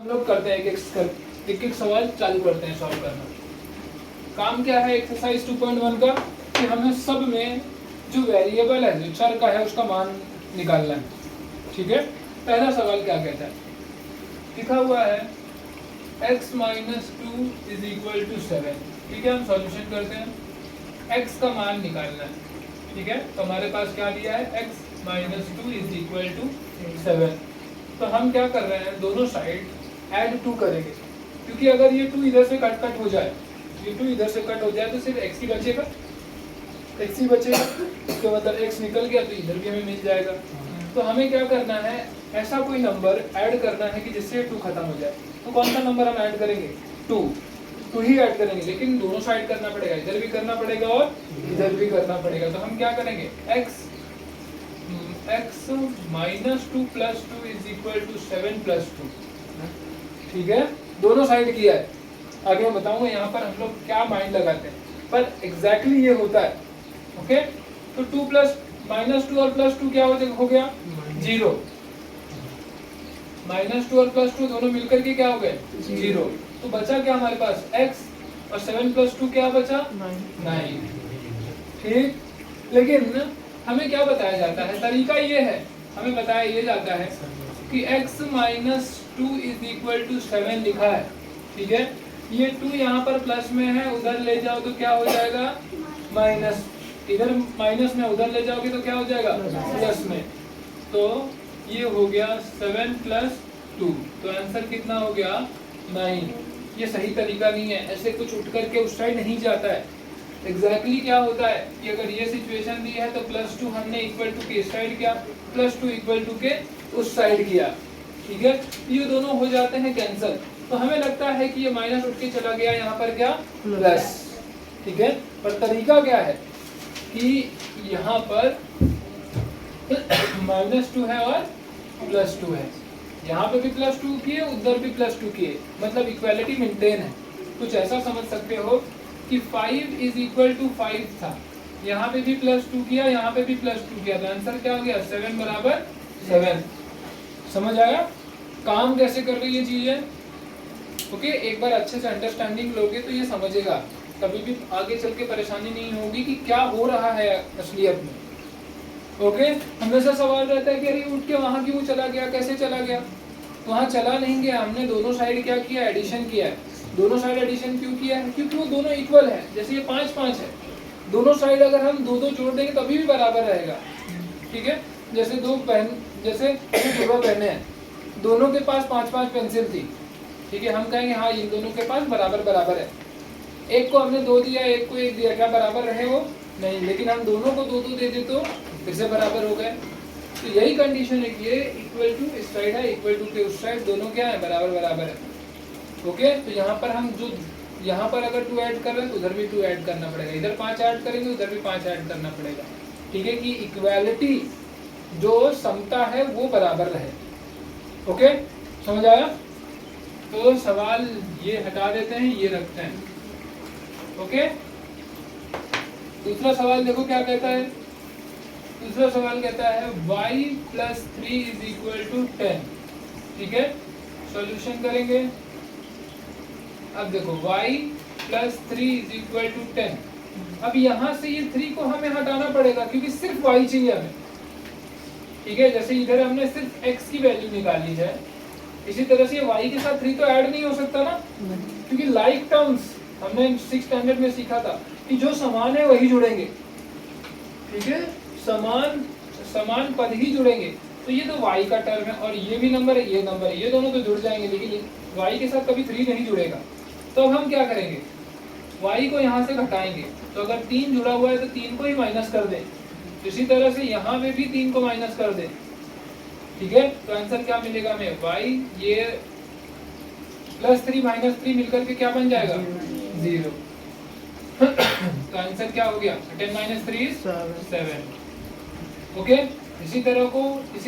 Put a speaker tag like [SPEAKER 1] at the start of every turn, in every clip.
[SPEAKER 1] हम लोग करते हैं एक एक सवाल चालू करते हैं सॉल्व करना। काम क्या है एक्सरसाइज 2.1 का कि हमें सब में जो वेरिएबल है जो चर का है उसका मान निकालना है। ठीक है, पहला सवाल क्या कहता है, लिखा हुआ है x minus 2 is equal to 7। ठीक है, हम सॉल्यूशन करते हैं, x का मान निकालना है। ठीक है, तो हमारे पास क्या दिया है x minus 2 is equal to 7। तो हम क्या कर रहे हैं, दोनों साइड ऐड 2 करेंगे, क्योंकि अगर ये 2 इधर से कट हो जाए, ये 2 इधर से कट हो जाए तो सिर्फ x ही बचेगा, x ही बचेगा, इसका मतलब x निकल गया तो इधर भी हमें मिल जाएगा। तो हमें क्या करना है, ऐसा कोई नंबर ऐड करना है कि जिससे 2 खत्म हो जाए। तो कौन सा नंबर हम ऐड करेंगे, 2 ही ऐड करेंगे, लेकिन दोनों साइड करना पड़ेगा, इधर भी करना पड़ेगा और इधर भी करना पड़ेगा। तो हम क्या करेंगे, x minus 2 plus 2 is equal to 7 plus 2। ठीक है, दोनों साइड किया है, आगे मैं बताऊंगा यहाँ पर हम लोग क्या माइंड लगाते हैं, पर एग्जैक्टली ये होता है। ओके, तो 2 प्लस माइनस 2 और प्लस 2 क्या हो गया 0, माइनस 2 और प्लस 2 दोनों मिलकर के क्या हो गए 0। तो बचा क्या हमारे पास x और 7 प्लस 2 क्या बचा 9। ठीक, लेकिन हमें क्या बताया जाता है, तरीका ये है, हमें बताया ये जाता है कि x minus 2 is equal to 7 लिखा है। ठीक है, ये 2 यहाँ पर प्लस में है, उधर ले जाओ तो क्या हो जाएगा माइनस, इधर माइनस में उधर ले जाओगे तो क्या हो जाएगा प्लस में। तो ये हो गया 7 प्लस 2, तो आंसर कितना हो गया 9। ये सही तरीका नहीं है, ऐसे कुछ उठ करके उस साइड नहीं जाता है। एग्जैक्टली क्या होता है कि अगर ये सिचुएशन दी है तो प्लस 2 हमने इक्वल टू के इस साइड किया, प्लस 2 इक्वल टू के उस साइड किया। ठीक है, ये दोनों हो जाते हैं कैंसल, तो हमें लगता है कि ये माइनस उठ के चला गया, यहाँ पर क्या प्लस। ठीक है, पर तरीका क्या है कि यहाँ पर माइनस 2 है और प्लस 2 है, यहाँ पे भी प्लस 2 किए, उधर भी प्लस 2 किए, मतलब इक्वालिटी मेंटेन है। कुछ ऐसा समझ सकते हो कि 5 इज इक्वल टू 5 था, यहाँ पे भी प्लस 2 किया, यहाँ पे भी प्लस 2 किया, तो आंसर क्या हो गया 7 बराबर 7। समझ आया काम कैसे कर रही है चीजें। ओके, एक बार अच्छे से अंडरस्टैंडिंग लोगे तो ये समझेगा, कभी भी आगे चल के परेशानी नहीं होगी कि क्या हो रहा है असलियत में। ओके, हमेशा सवाल रहता है कि अरे उठ के वहां क्यों चला गया, कैसे चला गया। वहां चला नहीं गया, हमने दोनों साइड क्या किया, एडिशन किया है। दोनों साइड एडिशन क्यों किया है, क्योंकि वो दोनों इक्वल है। जैसे ये 5 5 है, दोनों साइड अगर हम 2 2 जोड़ देंगे तभी भी बराबर रहेगा। ठीक है, जैसे दो जुड़वा पहने हैं, दोनों के पास 5 5 पेंसिल थी। ठीक है, हम कहेंगे हाँ इन दोनों के पास बराबर बराबर है। एक को हमने 2 दिया, एक को 1 दिया, क्या बराबर रहे वो नहीं, लेकिन हम दोनों को 2 2 दे दे तो फिर से बराबर हो गए। तो यही कंडीशन है कि ये इक्वल टू इस साइड है, इक्वल टू के उस साइड, दोनों क्या है बराबर बराबर है। ओके, तो यहाँ पर हम जो यहाँ पर अगर 2 ऐड कर रहे हैं तो उधर भी 2 ऐड करना पड़ेगा, इधर 5 ऐड करेंगे उधर भी 5 ऐड करना पड़ेगा। ठीक है, कि इक्वालिटी जो समता है वो बराबर रहे। ओके, समझ आया। तो सवाल ये हटा देते हैं, ये रखते हैं। ओके, दूसरा सवाल देखो क्या कहता है। दूसरा सवाल कहता है y plus 3 is equal to 10। ठीक है, सॉल्यूशन करेंगे। अब देखो y plus 3 is equal to 10। अब यहाँ से ये 3 को हमें हटाना पड़ेगा क्योंकि सिर्फ y चाहिए हमें। ठीक है, जैसे इधर हमने सिर्फ x की वैल्यू निकाली है, इसी तरह से y के साथ 3 तो ऐड नहीं हो सकता ना, क्योंकि लाइक टर्म्स हमने 6th स्टैंडर्ड में सीखा था कि जो समान है वही जुड़ेंगे। ठीक है, समान पद ही जुड़ेंगे। तो ये तो y का टर्म है और ये भी नंबर है, ये नंबर है, ये दोनों तो जुड़ जाएंगे, लेकिन y के साथ कभी 3 नहीं जुड़ेगा। तो अब हम क्या करेंगे, y को यहाँ से घटाएंगे। तो अगर 3 जुड़ा हुआ है तो 3 को ही माइनस कर दें, इसी तरह से यहाँ पे भी 3 को माइनस कर दें। ठीक है, तो आंसर क्या मिलेगा हमें, y ये प्लस 3 माइनस 3 मिलकर के क्या बन जाएगा 0। तो आंसर क्या हो गया 10 माइनस 3 इज 7। ओके, इसी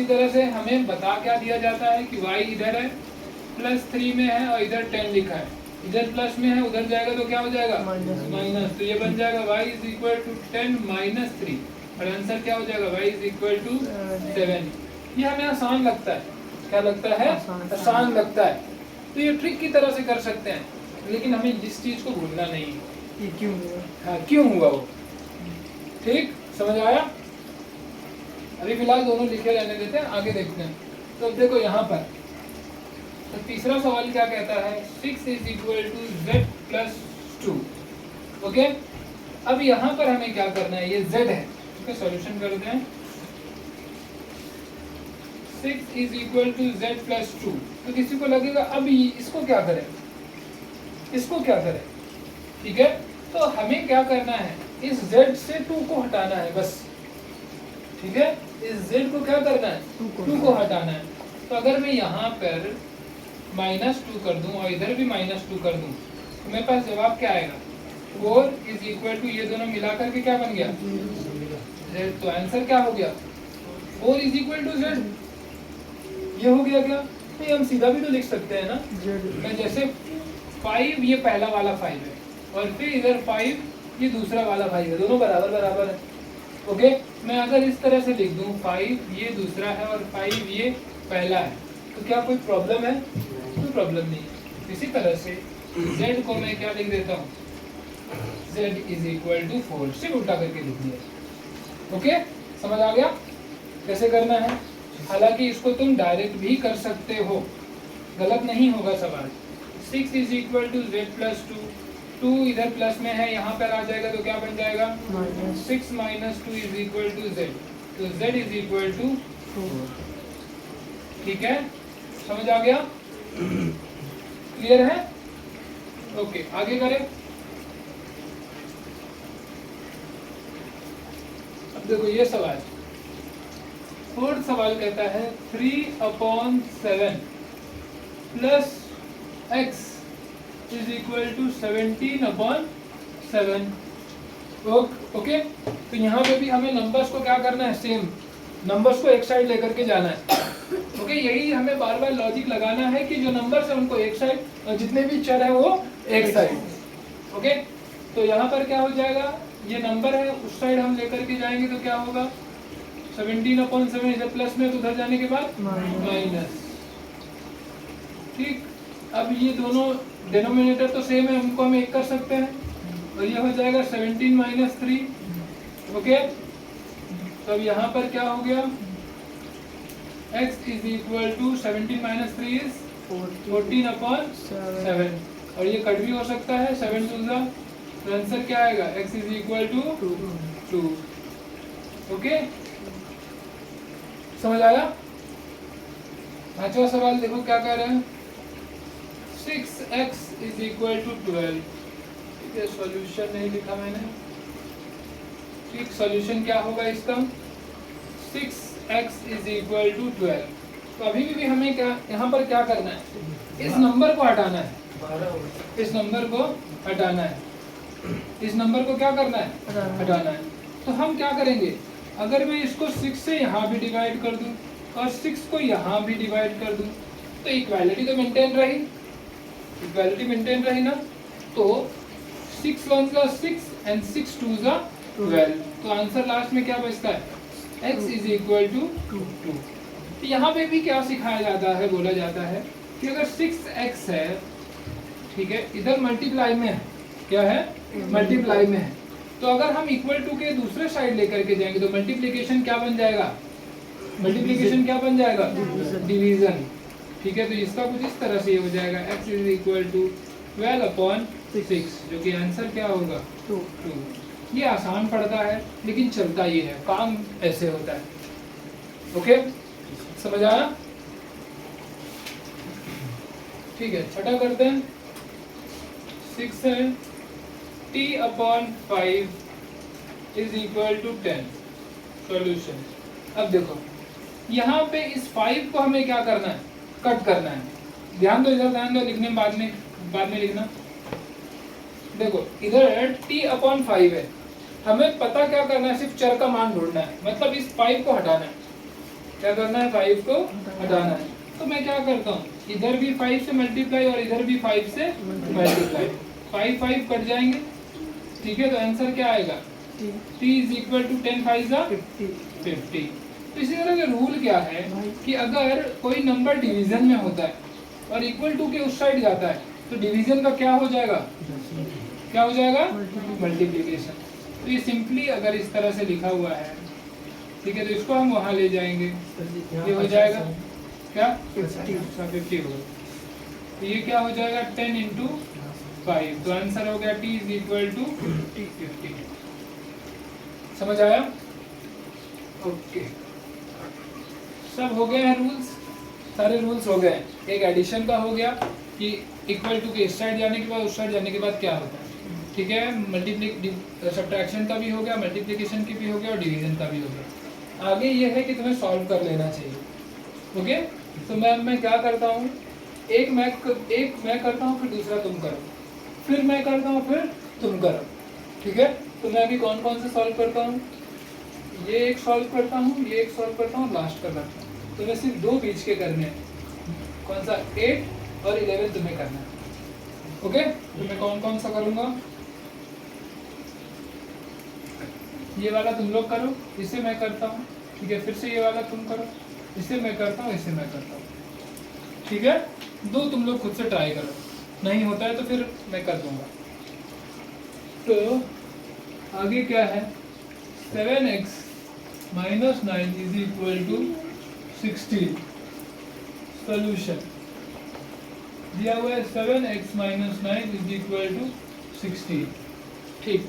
[SPEAKER 1] तरह से हमें बता क्या दिया जाता है कि y इधर है प्लस 3 में है और इधर 10 लिखा है, इधर प्लस में है उधर जाएगा तो क्या हो जाएगा माइनस। तो ये बन जाएगा y is equal to 10 minus 3 और आंसर क्या हो जाएगा y इज इक्वल टू 7। ये हमें आसान लगता है, क्या लगता है आसान लगता है। तो ये ट्रिक की तरह से कर सकते हैं, लेकिन हमें इस चीज को भूलना नहीं है
[SPEAKER 2] ये क्यों हुआ?
[SPEAKER 1] हाँ क्यों हुआ वो। ठीक, समझ आया? अभी फिलहाल दोनों लिखे रहने देते हैं, आगे देखते हैं। तो अब देखो यहाँ पर तो तीसरा सवाल क्या कहता है, 6 is equal to z plus 2। Okay, अब यहाँ पर हमें क्या करना है, ये z है, इसका सॉल्यूशन करते हैं। 6 is equal to z plus 2। तो किसी को लगेगा अब इसको क्या करें, इसको क्या करें? ठीक है, तो हमें क्या करना है, इस z से 2 को हटाना है बस। ठीक है, इस z को क्या करना है, 2 को हटाना है। तो अगर मैं यहाँ पर -2 कर दूं और इधर भी -2 कर दूं तो मेरे पास जवाब क्या आएगा, 4 इज इक्वल टू, ये दोनों मिलाकर के क्या बन गया, z। तो आंसर क्या हो गया, 4 इज इक्वल टू z। ये हो गया क्या? नहीं, हम सीधा भी तो लिख सकते हैं ना। मैं जैसे 5 ये पहला वाला 5 है और फिर इधर 5 ये दूसरा वाला 5 है, दोनों बराबर बराबर है। ओके, मैं अगर इस तरह से लिख दूं 5 ये दूसरा है और 5 ये पहला है, तो क्या कोई प्रॉब्लम है? कोई प्रॉब्लम नहीं है। इसी तरह से z को मैं क्या लिख देता हूँ, z इज इक्वल टू 4, सिर्फ उल्टा करके लिख दिया। ओके, समझ आ गया कैसे करना है? हालांकि इसको तुम डायरेक्ट भी कर सकते हो, गलत नहीं होगा सवाल। 6 is equal to z plus 2, 2 इधर प्लस में है, यहाँ पर आ जाएगा तो क्या बन जाएगा, 6 minus 2 is equal to z। तो z इज इक्वल टू 4। ठीक है, समझ आ गया? क्लियर है? ओके, आगे करें। अब देखो ये सवाल, फोर्थ सवाल कहता है 3/7 plus x is equal to 17/7। Okay, तो यहाँ पे भी हमें नंबर्स को क्या करना है, सेम नंबर्स को एक साइड लेकर के जाना है। ओके, यही हमें बार बार लॉजिक लगाना है कि जो नंबर्स है उनको एक साइड और जितने भी चर है वो एक साइड। ओके, तो यहाँ पर क्या हो जाएगा, ये नंबर है उस साइड हम लेकर के जाएंगे तो क्या होगा, 17/7 इधर प्लस में तो उधर जाने के बाद माइनस। ठीक, अब ये दोनों डिनोमिनेटर तो सेम है, उनको हम एक कर सकते हैं और ये हो जाएगा 17 माइनस 3। ओके, तो अब यहाँ पर क्या हो गया, x is equal to 17 minus 3 is 14/7 और ये कट भी हो सकता है 7 2 जा, तो आंसर क्या आएगा, x is equal to 2। Okay, समझ आया? पांचवा सवाल देखो क्या कह रहे हैं, 6x इज इक्वल टू 12। ठीक है, सॉल्यूशन नहीं लिखा मैंने। ठीक, सॉल्यूशन क्या होगा इसका, 6x इज इक्वल टू 12। तो अभी भी हमें क्या यहाँ पर क्या करना है, इस नंबर को हटाना है, इस नंबर को हटाना है, इस नंबर को क्या करना है, हटाना है। तो हम क्या करेंगे, अगर मैं इसको 6 से यहाँ भी डिवाइड कर दूं और 6 को यहाँ भी डिवाइड कर दूं तो इक्वालिटी तो मेंटेन रही, इक्वालिटी मेंटेन रही ना। तो 6 1 जा 6 एंड 6 2 जा 12। तो आंसर लास्ट में क्या बचता है, x इज इक्वल टू 2। तो यहाँ पे भी क्या सिखाया जाता है, बोला जाता है कि अगर 6x है, ठीक है, इधर मल्टीप्लाई में है, क्या है, मल्टीप्लाई में है, तो अगर हम इक्वल टू के दूसरे साइड लेकर के जाएंगे तो मल्टीप्लिकेशन क्या बन जाएगा, मल्टीप्लिकेशन क्या बन जाएगा, डिवीजन। ठीक है, तो इसका कुछ इस तरह से ये हो जाएगा, x इज इक्वल टू 12/6, जो कि आंसर क्या होगा, 2। ये आसान पड़ता है लेकिन चलता ये है, काम ऐसे होता है। ओके, समझ आया? ठीक है, छठा करते हैं। 6 है, t/5 is equal to 10। Solution, अब देखो यहाँ पे इस 5 को हमें क्या करना है, कट करना है। ध्यान दो, इधर ध्यान दो, लिखने बाद में लिखना। देखो इधर t/5 है, हमें पता क्या करना है, सिर्फ चर का मान ढूंढना है, मतलब इस 5 को हटाना है। क्या करना है, 5 को हटाना है। तो मैं क्या करता हूँ, इधर भी 5 से मल्टीप्लाई और इधर भी 5 से मल्टीप्लाई, 5 कट जाएंगे। ठीक है, तो आंसर क्या आएगा, t इज इक्वल टू 10 5 जा 50। तो इसी तरह का रूल क्या है कि अगर कोई नंबर डिवीजन में होता है और इक्वल टू के उस साइड जाता है तो डिवीजन का क्या हो जाएगा, क्या हो जाएगा, मल्टीप्लिकेशन। तो ये सिंपली अगर इस तरह से लिखा हुआ है, ठीक है, तो इसको हम वहां ले जाएंगे, ये हो जाएगा क्या 50 होगा, तो ये क्या हो जाएगा 10 इंटू 5, तो आंसर हो गया t इज इक्वल टू 50। समझ आया? ओके, सब हो गए हैं रूल्स, सारे रूल्स हो गए। एक एडिशन का हो गया कि इक्वल टू के इस साइड जाने के बाद उस साइड जाने के बाद क्या होता है, ठीक है। सब्ट्रैक्शन का भी हो गया, मल्टीप्लिकेशन की भी हो गया और डिवीजन का भी हो गया। आगे ये है कि तुम्हें सॉल्व कर लेना चाहिए। ओके, तो मैं क्या करता हूँ, एक मैं करता हूँ, फिर दूसरा तुम करो, फिर मैं करता हूँ, फिर तुम करो, ठीक है। तो मैं अभी कौन कौन से सॉल्व करता हूँ, ये एक सॉल्व करता हूँ, ये एक सॉल्व करता हूँ, लास्ट का करता हूँ। तो मैं सिर्फ दो बीच के करने हैं, कौन सा 8 और 11 तुम्हें करना है। ओके, तो मैं कौन कौन सा करूँगा, ये वाला तुम लोग करो, इसे मैं करता हूँ, ठीक है, फिर से ये वाला तुम करो, इसे मैं करता हूँ, इसे मैं करता हूँ, ठीक है। दो तुम लोग खुद से ट्राई करो, नहीं होता है तो फिर मैं कर दूंगा। तो आगे क्या है, 7x minus 9 is equal to 16। Solution दिया हुआ है 7x minus 9 is equal to 16। ठीक,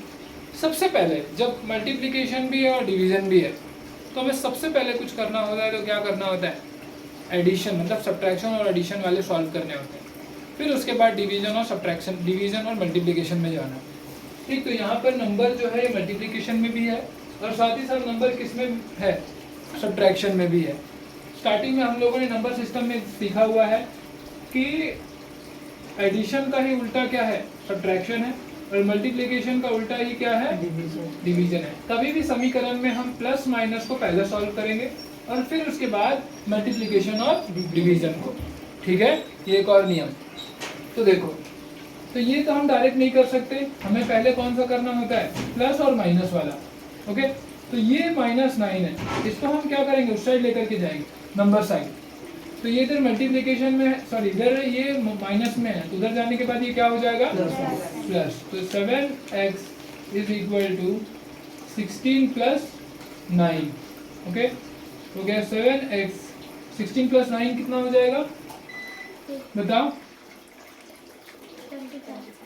[SPEAKER 1] सबसे पहले जब मल्टीप्लिकेशन भी है और डिवीजन भी है तो हमें सबसे पहले कुछ करना होता है, तो क्या करना होता है, एडिशन, मतलब सब्ट्रैक्शन और एडिशन वाले सॉल्व करने होते हैं। फिर उसके बाद डिवीजन और सब्ट्रैक्शन, डिवीजन और मल्टीप्लिकेशन में जाना। ठीक, तो यहाँ पर नंबर जो है ये मल्टीप्लिकेशन में भी है और साथ ही साथ नंबर किस में है, सब्ट्रैक्शन में भी है। स्टार्टिंग में हम लोगों ने नंबर सिस्टम में सीखा हुआ है कि एडिशन का ही उल्टा क्या है, सब्ट्रैक्शन है, और मल्टीप्लिकेशन का उल्टा ही क्या है, डिवीजन है। कभी भी समीकरण में हम प्लस माइनस को पहले सॉल्व करेंगे और फिर उसके बाद मल्टीप्लिकेशन और डिवीजन को, ठीक है। ये एक और नियम। तो देखो, तो ये तो हम डायरेक्ट नहीं कर सकते, हमें पहले कौन सा करना होता है, प्लस और माइनस वाला। ओके, तो ये -9 है, इसको हम क्या करेंगे, उस साइड लेकर के जाएंगे, नंबर साइड। तो ये इधर मल्टीप्लिकेशन में है, सॉरी इधर ये माइनस में है, तो उधर जाने के बाद ये क्या हो जाएगा, प्लस। तो 7x is equal to 16 plus 9। Okay, हो गया 7x, 16 प्लस 9 कितना हो जाएगा, बताओ,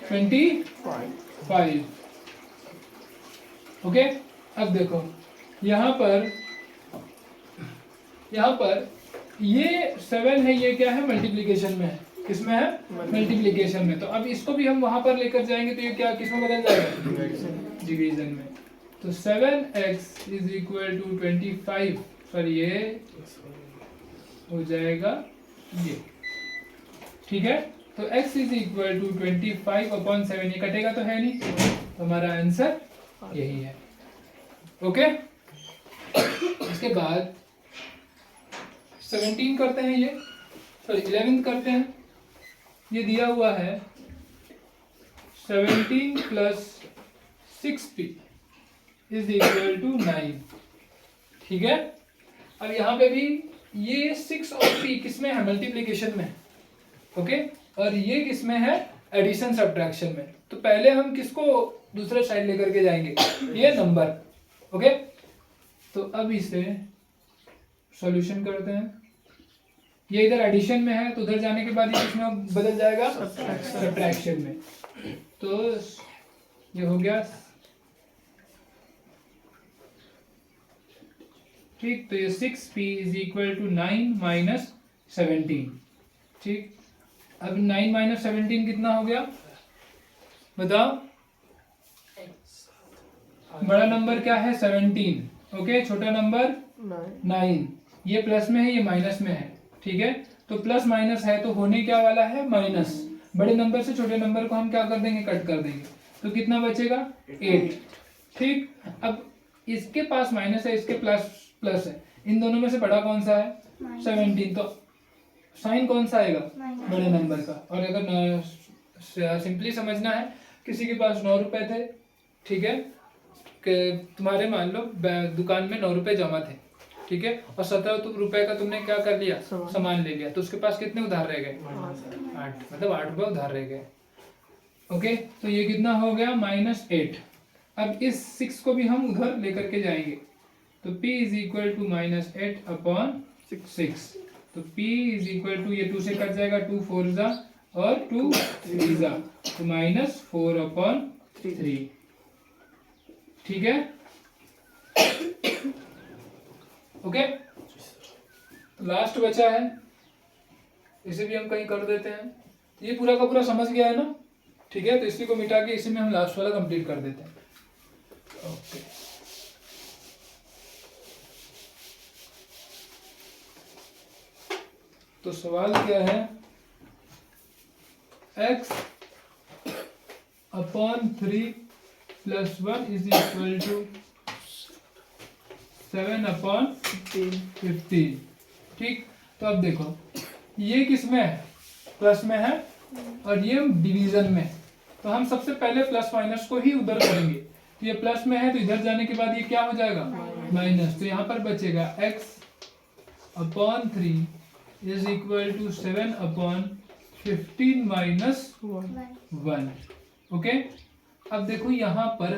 [SPEAKER 1] 25। ओके, अब देखो यहाँ पर ये 7 है, ये क्या है, मल्टीप्लिकेशन में है, किसमें है, मल्टीप्लिकेशन में। तो अब इसको भी हम वहां पर लेकर जाएंगे तो ये क्या किसमें बदल जाएगा, डिवीजन में। तो 7x is equal to 25, sorry ये हो जाएगा ये, ठीक है। तो x इज इक्वल टू 25/7, ये कटेगा तो है नहीं, तो हमारा आंसर यही है। ओके, इसके बाद 17 करते हैं, ये सॉरी 11 करते हैं। ये दिया हुआ है 17 plus 6p is equal to 9, ठीक है। अब यहाँ पे भी ये 6 और p किसमें है, मल्टीप्लिकेशन में, ओके, और ये किसमें है, एडिशन सब्ट्रैक्शन में। तो पहले हम किसको दूसरे साइड लेकर के जाएंगे, ये नंबर। ओके, तो अब इसे सॉल्यूशन करते हैं। ये इधर एडिशन में है तो उधर जाने के बाद ये किसमें बदल जाएगा, सब्ट्रैक्शन में। तो ये हो गया, ठीक। तो ये 6p is equal to 9 minus 17, ठीक। अब 9 माइनस 17 कितना हो गया, बताओ, बड़ा नंबर क्या है, 17, ओके, छोटा नंबर 9। ये प्लस में है, ये माइनस में है, ठीक है। तो प्लस माइनस है तो होने क्या वाला है, माइनस। बड़े नंबर से छोटे नंबर को हम क्या कर देंगे, कट कर देंगे, तो कितना बचेगा, 8, ठीक। अब इसके पास माइनस है, इसके प्लस है, इन दोनों में से बड़ा कौन सा है, 17, तो साइन कौन सा आएगा, बड़े नंबर का। और अगर सिंपली समझना है, किसी के पास 9 रुपए थे, ठीक है, कि तुम्हारे मान लो दुकान में 9 रुपए जमा थे, ठीक है, और 17 रुपए का तुमने क्या कर लिया,
[SPEAKER 2] सामान।
[SPEAKER 1] सामान ले लिया, तो उसके पास कितने उधार रह गए, 8, मतलब 8 रुपए उधार रह गए। ओके, तो ये कितना हो गया, -8। अब इस 6 को भी हम उधर लेकर के जाएंगे, तो p is equal to -8 upon 6। तो p इज इक्वल टू, ये 2 से कट जाएगा, 2 4 जा और 2 3 जा, तो -4 अपॉन 3। ठीक है, ओके। तो लास्ट बचा है, इसे भी हम कहीं कर देते हैं। ये पूरा का पूरा समझ गया है ना, ठीक है, तो इसी को मिटा के इसी में हम लास्ट वाला कंप्लीट कर देते हैं। ओके, तो सवाल क्या है, x upon 3 + 1 is equal to 7 upon 15। ठीक, तो अब देखो ये किस में है, प्लस में है, और ये डिवीजन में, तो हम सबसे पहले प्लस माइनस को ही उधर करेंगे। तो ये प्लस में है, तो इधर जाने के बाद ये क्या हो जाएगा, माइनस, तो यहाँ पर बचेगा x upon 3 is equal to 7 upon 15 - 1। Okay, अब देखो यहाँ पर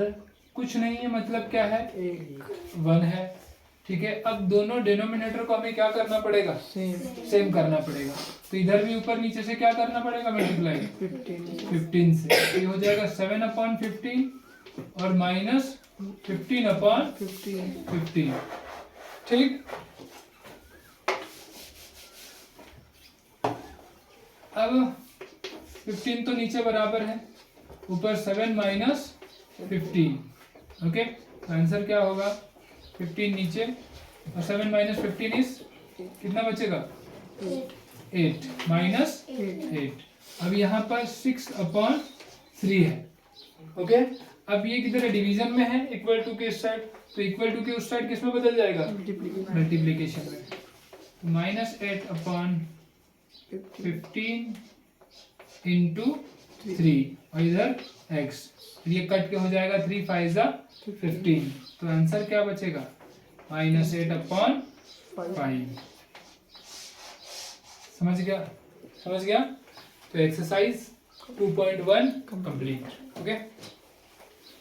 [SPEAKER 1] कुछ नहीं है, मतलब क्या है, 1 है। ठीक है, अब दोनों डिनोमिनेटर को हमें क्या करना पड़ेगा, सेम करना पड़ेगा, तो इधर भी ऊपर नीचे से क्या करना पड़ेगा, मल्टीप्लाई 15 से, ये हो जाएगा 7 अपॉन 15 और -15 अपॉन 15। ठीक, अब 15 तो नीचे बराबर है, ऊपर 7 माइनस 15। ओके, आंसर क्या होगा, 15 नीचे और 7 माइनस 15 इज कितना बचेगा, 8 माइनस 8। अब यहाँ पर 6 अपॉन 3 है। ओके, अब ये किधर है, डिवीजन में है, इक्वल टू के इस साइड, तो इक्वल टू के उस साइड किस में बदल जाएगा, मल्टीप्लीकेशन में। -8 अपॉन 15 इंटू 3 और इधर x, ये कट के हो जाएगा 3 5 जा 15, तो आंसर क्या बचेगा, -8 अपॉन 5। समझ गया, समझ गया। तो एक्सरसाइज 2.1 कंप्लीट। ओके।